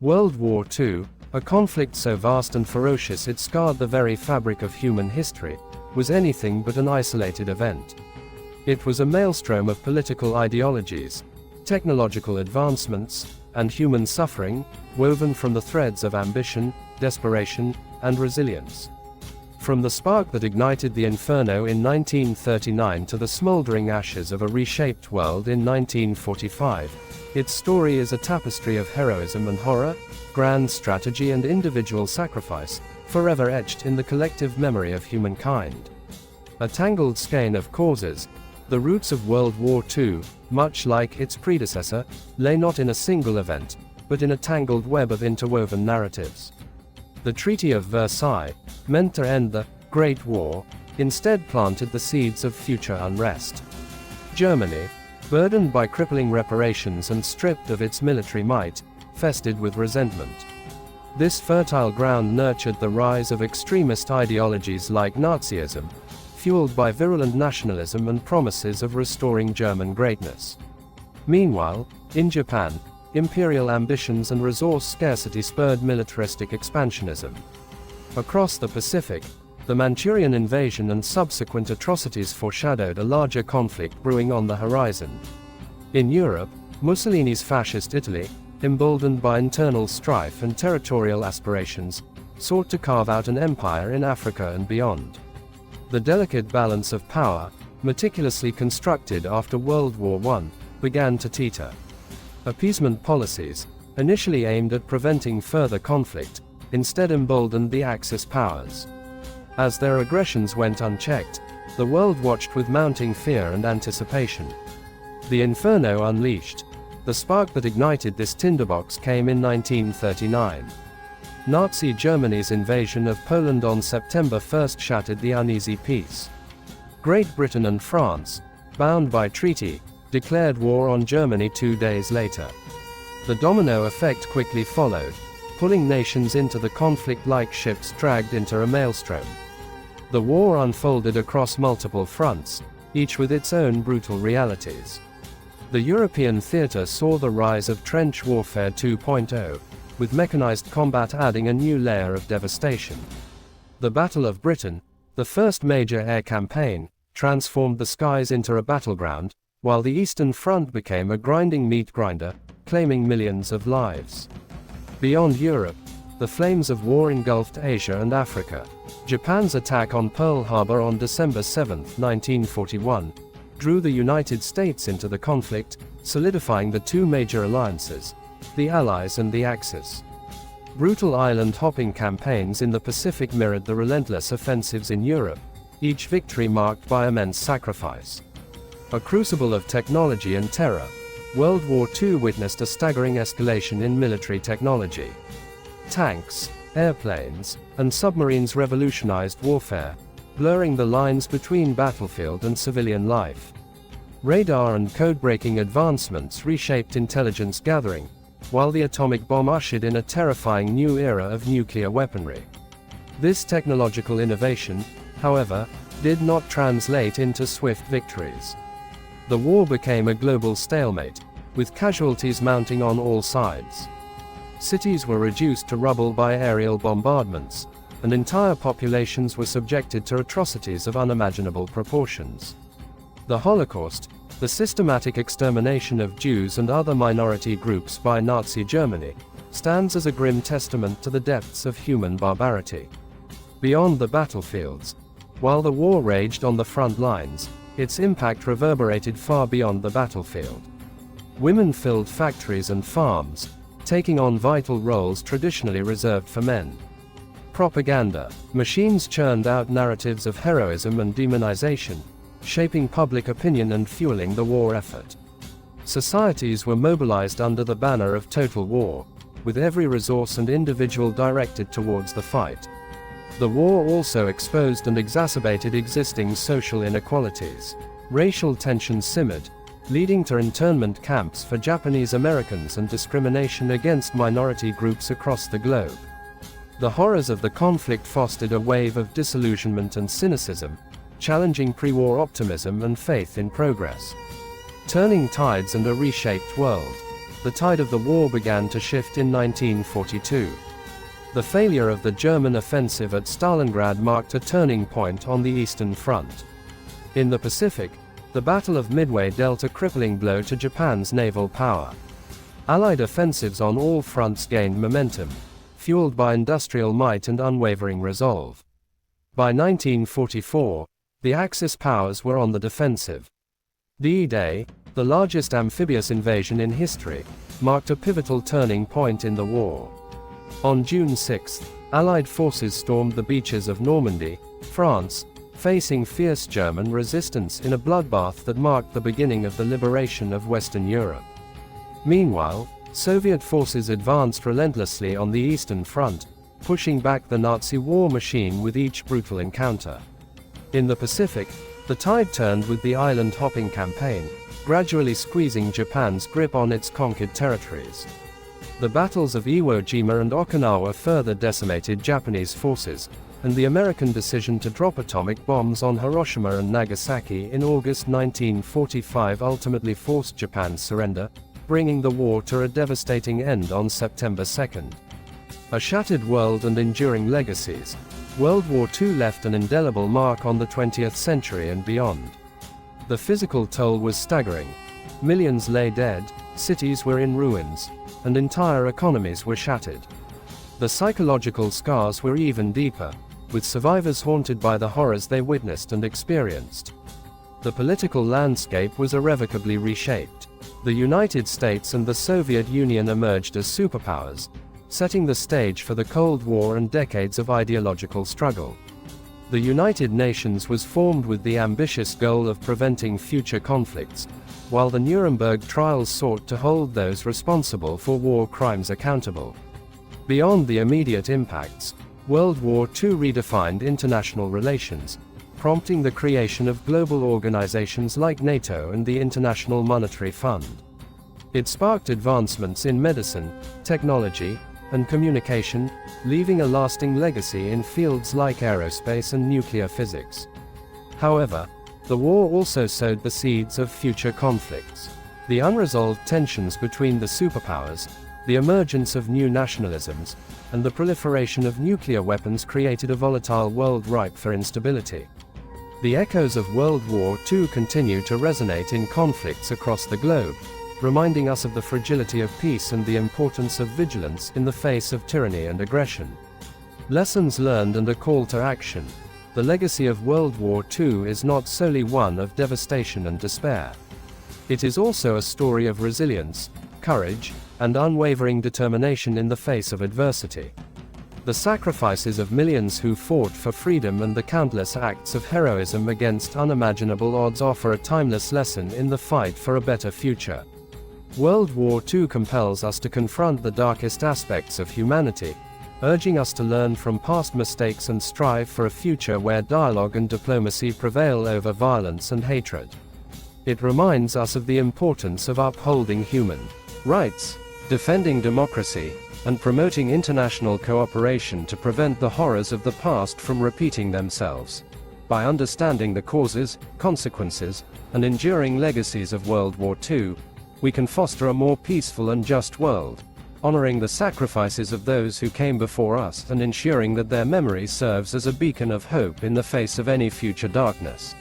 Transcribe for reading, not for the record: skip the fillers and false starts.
World War II, a conflict so vast and ferocious it scarred the very fabric of human history, was anything but an isolated event. It was a maelstrom of political ideologies, technological advancements, and human suffering, woven from the threads of ambition, desperation, and resilience. From the spark that ignited the inferno in 1939 to the smoldering ashes of a reshaped world in 1945, its story is a tapestry of heroism and horror, grand strategy and individual sacrifice, forever etched in the collective memory of humankind. A tangled skein of causes, the roots of World War II, much like its predecessor, lay not in a single event, but in a tangled web of interwoven narratives. The Treaty of Versailles, meant to end the Great War, instead planted the seeds of future unrest. Germany, burdened by crippling reparations and stripped of its military might, festered with resentment. This fertile ground nurtured the rise of extremist ideologies like Nazism, fueled by virulent nationalism and promises of restoring German greatness. Meanwhile, in Japan, imperial ambitions and resource scarcity spurred militaristic expansionism. Across the Pacific, the Manchurian invasion and subsequent atrocities foreshadowed a larger conflict brewing on the horizon. In Europe, Mussolini's fascist Italy, emboldened by internal strife and territorial aspirations, sought to carve out an empire in Africa and beyond. The delicate balance of power, meticulously constructed after World War I, began to teeter. Appeasement policies, initially aimed at preventing further conflict, instead emboldened the Axis powers. As their aggressions went unchecked, the world watched with mounting fear and anticipation. The inferno unleashed. The spark that ignited this tinderbox came in 1939. Nazi Germany's invasion of Poland on September 1 shattered the uneasy peace. Great Britain and France, bound by treaty, declared war on Germany 2 days later. The domino effect quickly followed, pulling nations into the conflict like ships dragged into a maelstrom. The war unfolded across multiple fronts, each with its own brutal realities. The European theater saw the rise of trench warfare 2.0, with mechanized combat adding a new layer of devastation. The Battle of Britain, the first major air campaign, transformed the skies into a battleground, while the Eastern Front became a grinding meat grinder, claiming millions of lives. Beyond Europe, the flames of war engulfed Asia and Africa. Japan's attack on Pearl Harbor on December 7, 1941, drew the United States into the conflict, solidifying the two major alliances, the Allies and the Axis. Brutal island-hopping campaigns in the Pacific mirrored the relentless offensives in Europe, each victory marked by immense sacrifice. A crucible of technology and terror, World War II witnessed a staggering escalation in military technology. Tanks, airplanes, and submarines revolutionized warfare, blurring the lines between battlefield and civilian life. Radar and code-breaking advancements reshaped intelligence gathering, while the atomic bomb ushered in a terrifying new era of nuclear weaponry. This technological innovation, however, did not translate into swift victories. The war became a global stalemate, with casualties mounting on all sides. Cities were reduced to rubble by aerial bombardments, and entire populations were subjected to atrocities of unimaginable proportions. The Holocaust, the systematic extermination of Jews and other minority groups by Nazi Germany, stands as a grim testament to the depths of human barbarity. Beyond the battlefields, while the war raged on the front lines, its impact reverberated far beyond the battlefield. Women filled factories and farms, taking on vital roles traditionally reserved for men. Propaganda machines churned out narratives of heroism and demonization, shaping public opinion and fueling the war effort. Societies were mobilized under the banner of total war, with every resource and individual directed towards the fight. The war also exposed and exacerbated existing social inequalities. Racial tensions simmered, leading to internment camps for Japanese Americans and discrimination against minority groups across the globe. The horrors of the conflict fostered a wave of disillusionment and cynicism, challenging pre-war optimism and faith in progress. Turning tides and a reshaped world. the tide of the war began to shift in 1942. The failure of the German offensive at Stalingrad marked a turning point on the Eastern Front. In the Pacific, the Battle of Midway dealt a crippling blow to Japan's naval power. Allied offensives on all fronts gained momentum, fueled by industrial might and unwavering resolve. By 1944, the Axis powers were on the defensive. D-Day, the largest amphibious invasion in history, marked a pivotal turning point in the war. On June 6, Allied forces stormed the beaches of Normandy, France, facing fierce German resistance in a bloodbath that marked the beginning of the liberation of Western Europe. Meanwhile, Soviet forces advanced relentlessly on the Eastern Front, pushing back the Nazi war machine with each brutal encounter. In the Pacific, the tide turned with the island-hopping campaign, gradually squeezing Japan's grip on its conquered territories. The battles of Iwo Jima and Okinawa further decimated Japanese forces, and the American decision to drop atomic bombs on Hiroshima and Nagasaki in August 1945 ultimately forced Japan's surrender, bringing the war to a devastating end on September 2. A shattered world and enduring legacies, World War II left an indelible mark on the 20th century and beyond. The physical toll was staggering. Millions lay dead, cities were in ruins, and entire economies were shattered. The psychological scars were even deeper, with survivors haunted by the horrors they witnessed and experienced. The political landscape was irrevocably reshaped. The United States and the Soviet Union emerged as superpowers, setting the stage for the Cold War and decades of ideological struggle. The United Nations was formed with the ambitious goal of preventing future conflicts, while the Nuremberg trials sought to hold those responsible for war crimes accountable. Beyond the immediate impacts, World War II redefined international relations, prompting the creation of global organizations like NATO and the International Monetary Fund. It sparked advancements in medicine, technology, and communication, leaving a lasting legacy in fields like aerospace and nuclear physics. However, the war also sowed the seeds of future conflicts. The unresolved tensions between the superpowers, the emergence of new nationalisms, and the proliferation of nuclear weapons created a volatile world ripe for instability. The echoes of World War II continue to resonate in conflicts across the globe, reminding us of the fragility of peace and the importance of vigilance in the face of tyranny and aggression. Lessons learned and a call to action. The legacy of World War II is not solely one of devastation and despair. It is also a story of resilience, courage, and unwavering determination in the face of adversity. The sacrifices of millions who fought for freedom and the countless acts of heroism against unimaginable odds offer a timeless lesson in the fight for a better future. World War II compels us to confront the darkest aspects of humanity, urging us to learn from past mistakes and strive for a future where dialogue and diplomacy prevail over violence and hatred. It reminds us of the importance of upholding human rights, defending democracy, and promoting international cooperation to prevent the horrors of the past from repeating themselves. By understanding the causes, consequences, and enduring legacies of World War II, we can foster a more peaceful and just world, honoring the sacrifices of those who came before us and ensuring that their memory serves as a beacon of hope in the face of any future darkness.